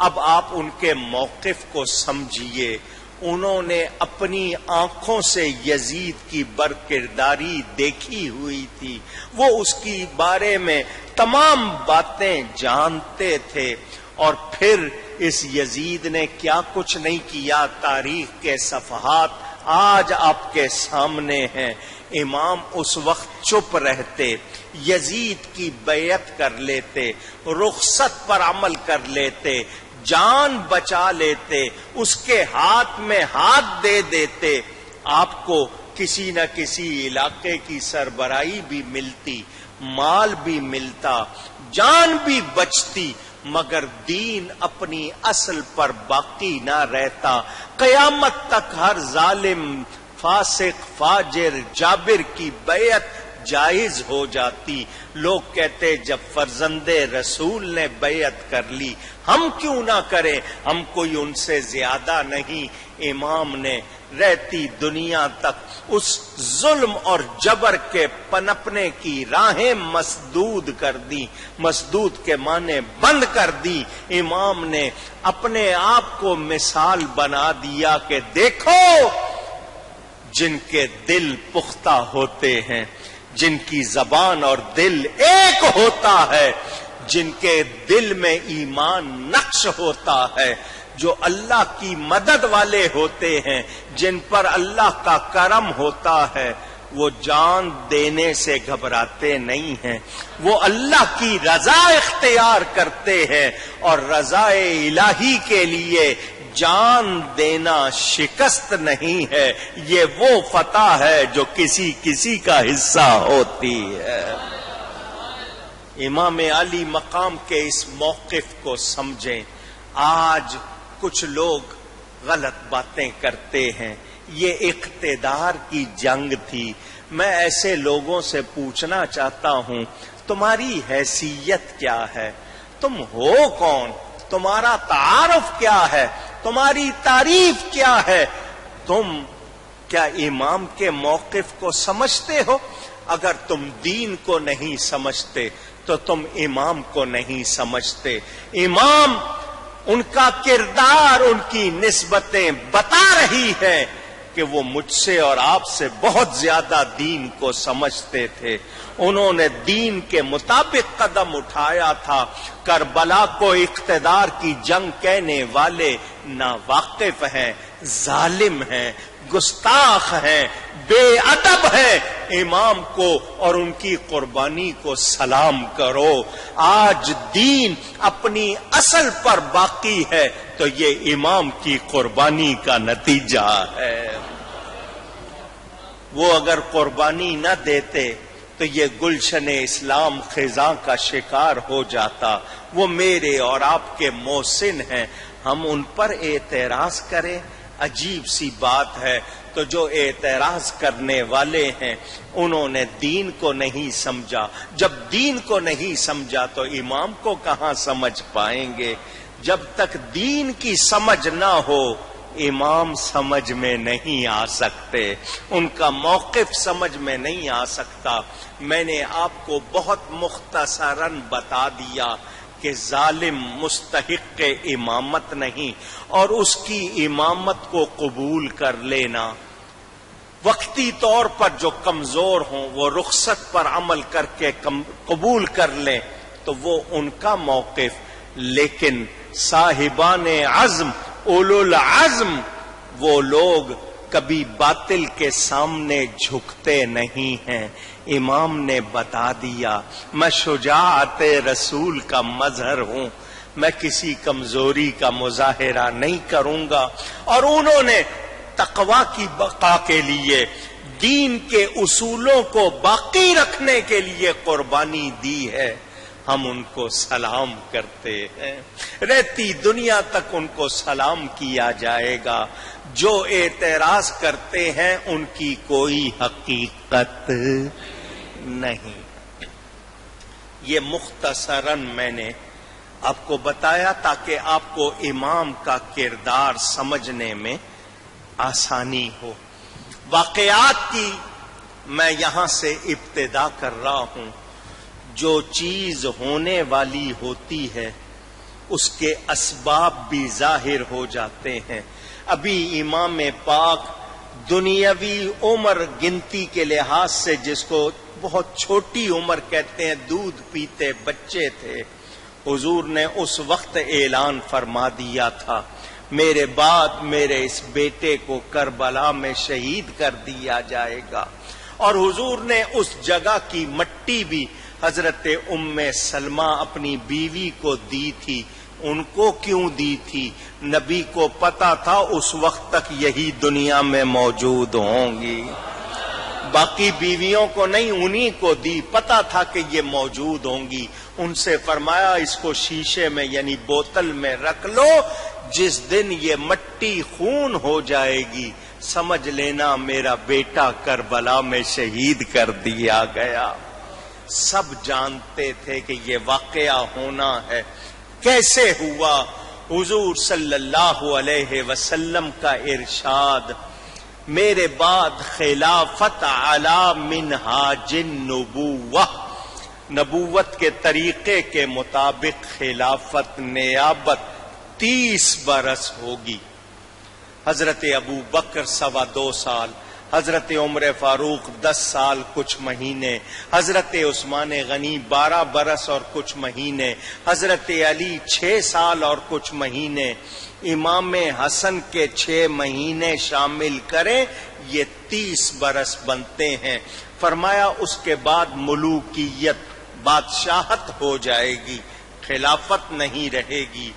اب آپ ان کے موقف کو سمجھیے. انہوں نے اپنی آنکھوں سے یزید کی برکرداری دیکھی ہوئی تھی، وہ اس کی بارے میں تمام باتیں جانتے تھے. اور پھر اس یزید نے کیا کچھ نہیں کیا. تاریخ کے صفحات آج آپ کے سامنے ہیں. امام اس وقت چپ رہتے، یزید کی بیعت کر لیتے، رخصت پر عمل کر لیتے، جان بچا لیتے، اس کے ہاتھ میں ہاتھ دے دیتے. آپ کو کسی نہ کسی علاقے کی سربراہی بھی ملتی، مال بھی ملتا، جان بھی بچتی، مگر دین اپنی اصل پر باقی نہ رہتا. قیامت تک ہر ظالم، فاسق، فاجر، جابر کی بیعت جائز ہو جاتی. لوگ کہتے جب فرزند رسول نے بیعت کر لی ہم کیوں نہ کریں، ہم کوئی ان سے زیادہ نہیں. امام نے رہتی دنیا تک اس ظلم اور جبر کے پنپنے کی راہیں مسدود کر دی، مسدود کے معنی بند کر دی. امام نے اپنے آپ کو مثال بنا دیا کہ دیکھو جن کے دل پختہ ہوتے ہیں، جن کی زبان اور دل ایک ہوتا ہے، جن کے دل میں ایمان نقش ہوتا ہے، جو اللہ کی مدد والے ہوتے ہیں، جن پر اللہ کا کرم ہوتا ہے، وہ جان دینے سے گھبراتے نہیں ہیں. وہ اللہ کی رضا اختیار کرتے ہیں اور رضا الہی کے لیے جان دینا شکست نہیں ہے. یہ وہ فتح ہے جو کسی کسی کا حصہ ہوتی ہے. امام علی مقام کے اس موقف کو سمجھیں. آج کچھ لوگ غلط باتیں کرتے ہیں. یہ اقتدار کی جنگ تھی. میں ایسے لوگوں سے پوچھنا چاہتا ہوں تمہاری حیثیت کیا ہے؟ تم ہو کون؟ تمہارا تعارف کیا ہے؟ تمہاری تعریف کیا ہے؟ تم کیا امام کے موقف کو سمجھتے ہو؟ اگر تم دین کو نہیں سمجھتے تو تم امام کو نہیں سمجھتے. امام، ان کا کردار، ان کی نسبتیں بتا رہی ہیں کہ وہ مجھ سے اور آپ سے بہت زیادہ دین کو سمجھتے تھے. انہوں نے دین کے مطابق قدم اٹھایا تھا. کربلا کو اقتدار کی جنگ کہنے والے ناواقف ہیں، ظالم ہیں، گستاخ ہیں، بے ادب ہیں. امام کو اور ان کی قربانی کو سلام کرو. آج دین اپنی اصل پر باقی ہے تو یہ امام کی قربانی کا نتیجہ ہے. وہ اگر قربانی نہ دیتے تو یہ گلشن اسلام خزاں کا شکار ہو جاتا. وہ میرے اور آپ کے محسن ہیں، ہم ان پر اعتراض کریں؟ عجیب سی بات ہے. تو جو اعتراض کرنے والے ہیں انہوں نے دین کو نہیں سمجھا. جب دین کو نہیں سمجھا تو امام کو کہاں سمجھ پائیں گے؟ جب تک دین کی سمجھ نہ ہو امام سمجھ میں نہیں آ سکتے، ان کا موقف سمجھ میں نہیں آ سکتا. میں نے آپ کو بہت مختصراً بتا دیا کہ ظالم مستحق امامت نہیں، اور اس کی امامت کو قبول کر لینا. وقتی طور پر جو کمزور ہوں وہ رخصت پر عمل کر کے قبول کر لیں تو وہ ان کا موقف. لیکن صاحبان عزم، اولو العزم، وہ لوگ کبھی باطل کے سامنے جھکتے نہیں ہیں. امام نے بتا دیا میں شجاعت رسول کا مظہر ہوں، میں کسی کمزوری کا مظاہرہ نہیں کروں گا. اور انہوں نے تقوی کی بقا کے لیے، دین کے اصولوں کو باقی رکھنے کے لیے قربانی دی ہے. ہم ان کو سلام کرتے ہیں، رہتی دنیا تک ان کو سلام کیا جائے گا. جو اعتراض کرتے ہیں ان کی کوئی حقیقت نہیں. یہ مختصراً میں نے آپ کو بتایا تاکہ آپ کو امام کا کردار سمجھنے میں آسانی ہو. واقعات کی میں یہاں سے ابتدا کر رہا ہوں. جو چیز ہونے والی ہوتی ہے اس کے اسباب بھی ظاہر ہو جاتے ہیں۔ ابھی امام پاک دنیاوی عمر گنتی کے لحاظ سے جس کو بہت چھوٹی عمر کہتے ہیں، دودھ پیتے بچے تھے، حضور نے اس وقت اعلان فرما دیا تھا میرے بعد میرے اس بیٹے کو کربلا میں شہید کر دیا جائے گا۔ اور حضور نے اس جگہ کی مٹی بھی حضرت ام سلمہ اپنی بیوی کو دی تھی۔ ان کو کیوں دی تھی؟ نبی کو پتا تھا اس وقت تک یہی دنیا میں موجود ہوں گی، باقی بیویوں کو نہیں، انہی کو دی، پتا تھا کہ یہ موجود ہوں گی۔ ان سے فرمایا اس کو شیشے میں یعنی بوتل میں رکھ لو، جس دن یہ مٹی خون ہو جائے گی سمجھ لینا میرا بیٹا کربلا میں شہید کر دیا گیا۔ سب جانتے تھے کہ یہ واقعہ ہونا ہے۔ کیسے ہوا؟ حضور صلی اللہ علیہ وسلم کا ارشاد، میرے بعد خلافت علی منہاج النبوہ، نبوت کے طریقے کے مطابق خلافت نیابت 30 برس ہوگی۔ حضرت ابو بکر 2.25 سال، حضرت عمر فاروق 10 سال کچھ مہینے، حضرت عثمان غنی 12 برس اور کچھ مہینے، حضرت علی 6 سال اور کچھ مہینے، امام حسن کے 6 مہینے شامل کریں یہ 30 برس بنتے ہیں۔ فرمایا اس کے بعد ملوکیت، بادشاہت ہو جائے گی، خلافت نہیں رہے گی۔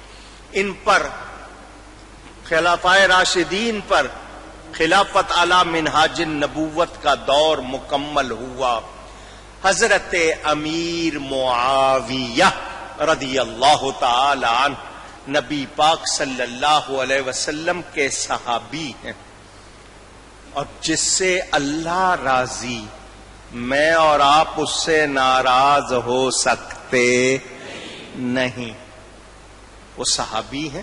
ان پر خلفائے راشدین پر خلافت علی منہاج النبوت کا دور مکمل ہوا۔ حضرت امیر معاویہ رضی اللہ تعالی عنہ نبی پاک صلی اللہ علیہ وسلم کے صحابی ہیں، اور جس سے اللہ راضی، میں اور آپ اس سے ناراض ہو سکتے نہیں۔ وہ صحابی ہیں،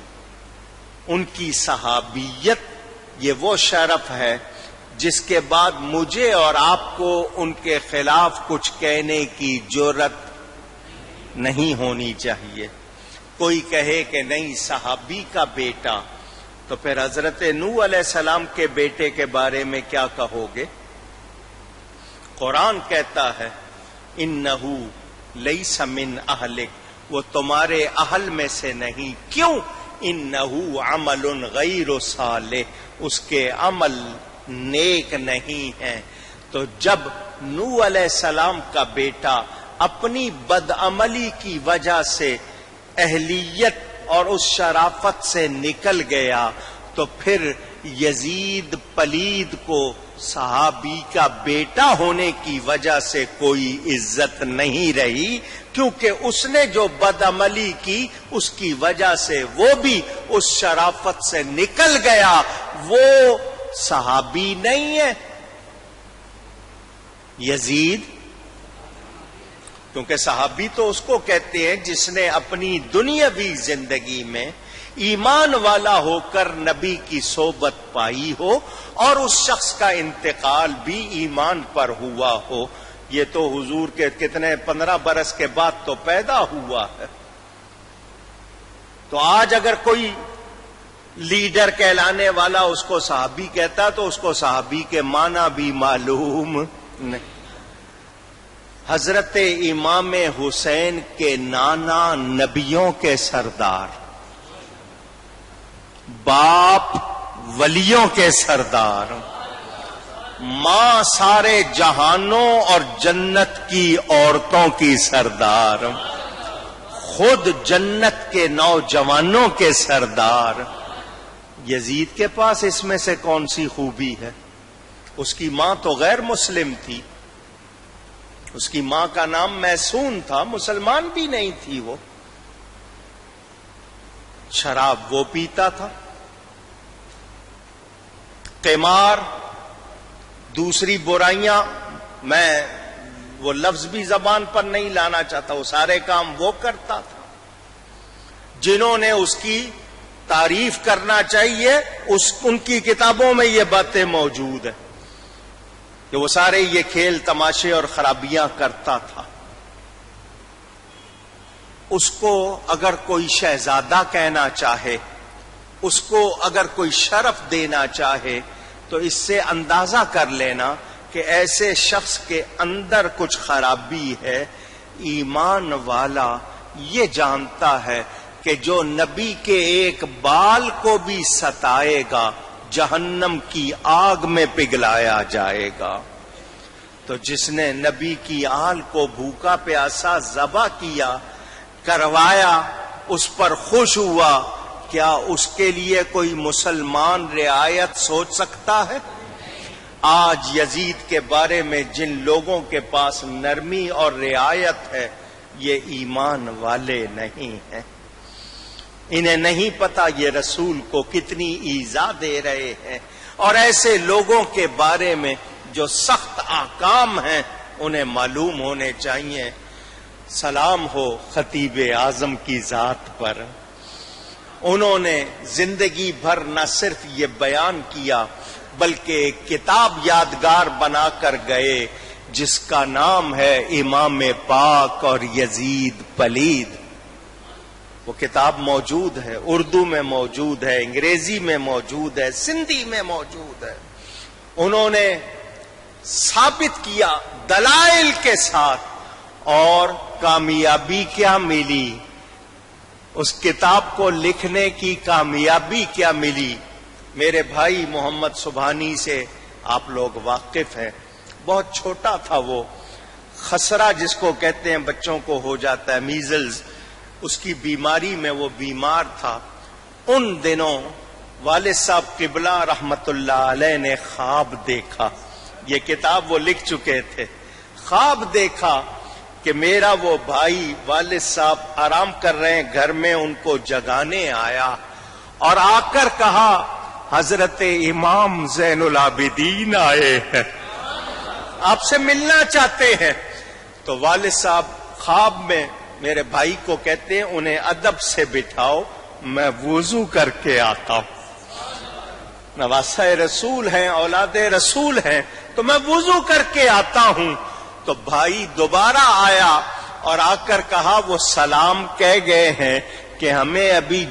ان کی صحابیت یہ وہ شرف ہے جس کے بعد مجھے اور آپ کو ان کے خلاف کچھ کہنے کی جرأت نہیں ہونی چاہیے۔ کوئی کہے کہ نہیں صحابی کا بیٹا، تو پھر حضرت نوح علیہ السلام کے بیٹے کے بارے میں کیا کہو گے؟ قرآن کہتا ہے انہو لیس من اہلک، وہ تمہارے اہل میں سے نہیں۔ کیوں؟ انہو عمل غیر صالح، اس کے عمل نیک نہیں ہیں۔ تو جب نوح علیہ السلام کا بیٹا اپنی بدعملی کی وجہ سے اہلیت اور اس شرافت سے نکل گیا، تو پھر یزید پلید کو صحابی کا بیٹا ہونے کی وجہ سے کوئی عزت نہیں رہی، کیونکہ اس نے جو بدعملی کی اس کی وجہ سے وہ بھی اس شرافت سے نکل گیا، وہ صحابی نہیں ہے یزید، کیونکہ صحابی تو اس کو کہتے ہیں جس نے اپنی دنیاوی زندگی میں ایمان والا ہو کر نبی کی صحبت پائی ہو اور اس شخص کا انتقال بھی ایمان پر ہوا ہو۔ یہ تو حضور کے کتنے 15 برس کے بعد تو پیدا ہوا ہے۔ تو آج اگر کوئی لیڈر کہلانے والا اس کو صحابی کہتا تو اس کو صحابی کے معنی بھی معلوم نہیں۔ حضرت امام حسین کے نانا نبیوں کے سردار، باپ ولیوں کے سردار، ماں سارے جہانوں اور جنت کی عورتوں کی سردار، خود جنت کے نوجوانوں کے سردار، یزید کے پاس اس میں سے کون سی خوبی ہے؟ اس کی ماں تو غیر مسلم تھی، اس کی ماں کا نام میسون تھا، مسلمان بھی نہیں تھی، وہ شراب وہ پیتا تھا، قمار، دوسری برائیاں، میں وہ لفظ بھی زبان پر نہیں لانا چاہتا، وہ سارے کام وہ کرتا تھا۔ جنہوں نے اس کی تعریف کرنا چاہیے ان کی کتابوں میں یہ باتیں موجود ہیں کہ وہ سارے یہ کھیل تماشے اور خرابیاں کرتا تھا۔ اس کو اگر کوئی شہزادہ کہنا چاہے، اس کو اگر کوئی شرف دینا چاہے، تو اس سے اندازہ کر لینا کہ ایسے شخص کے اندر کچھ خرابی ہے۔ ایمان والا یہ جانتا ہے کہ جو نبی کے ایک بال کو بھی ستائے گا جہنم کی آگ میں پگھلایا جائے گا۔ تو جس نے نبی کی آل کو بھوکا پیاسا ذبح کیا، کروایا، اس پر خوش ہوا، کیا اس کے لیے کوئی مسلمان رعایت سوچ سکتا ہے؟ آج یزید کے بارے میں جن لوگوں کے پاس نرمی اور رعایت ہے، یہ ایمان والے نہیں ہیں۔ انہیں نہیں پتا یہ رسول کو کتنی ایذا دے رہے ہیں، اور ایسے لوگوں کے بارے میں جو سخت احکام ہیں انہیں معلوم ہونے چاہیے۔ سلام ہو خطیب اعظم کی ذات پر، انہوں نے زندگی بھر نہ صرف یہ بیان کیا بلکہ ایک کتاب یادگار بنا کر گئے جس کا نام ہے امام پاک اور یزید پلید۔ وہ کتاب موجود ہے، اردو میں موجود ہے، انگریزی میں موجود ہے، سندھی میں موجود ہے۔ انہوں نے ثابت کیا دلائل کے ساتھ، اور کامیابی کیا ملی، اس کتاب کو لکھنے کی کامیابی کیا ملی۔ میرے بھائی محمد سبحانی سے آپ لوگ واقف ہیں، بہت چھوٹا تھا وہ، خسرہ جس کو کہتے ہیں بچوں کو ہو جاتا ہے، میزلز، اس کی بیماری میں وہ بیمار تھا۔ ان دنوں والد صاحب قبلہ رحمت اللہ علیہ نے خواب دیکھا، یہ کتاب وہ لکھ چکے تھے، خواب دیکھا کہ میرا وہ بھائی والد صاحب آرام کر رہے ہیں گھر میں، ان کو جگانے آیا اور آ کر کہا حضرت امام زین العابدین آئے ہیں، آپ سے ملنا چاہتے ہیں۔ تو والد صاحب خواب میں میرے بھائی کو کہتے ہیں انہیں ادب سے بٹھاؤ، میں وضو کر کے آتا ہوں، نواسہ رسول ہیں، اولاد رسول ہیں، تو میں وضو کر کے آتا ہوں۔ تو بھائی دوبارہ آیا اور آ کر کہا وہ سلام کہہ گئے ہیں کہ ہمیں ابھی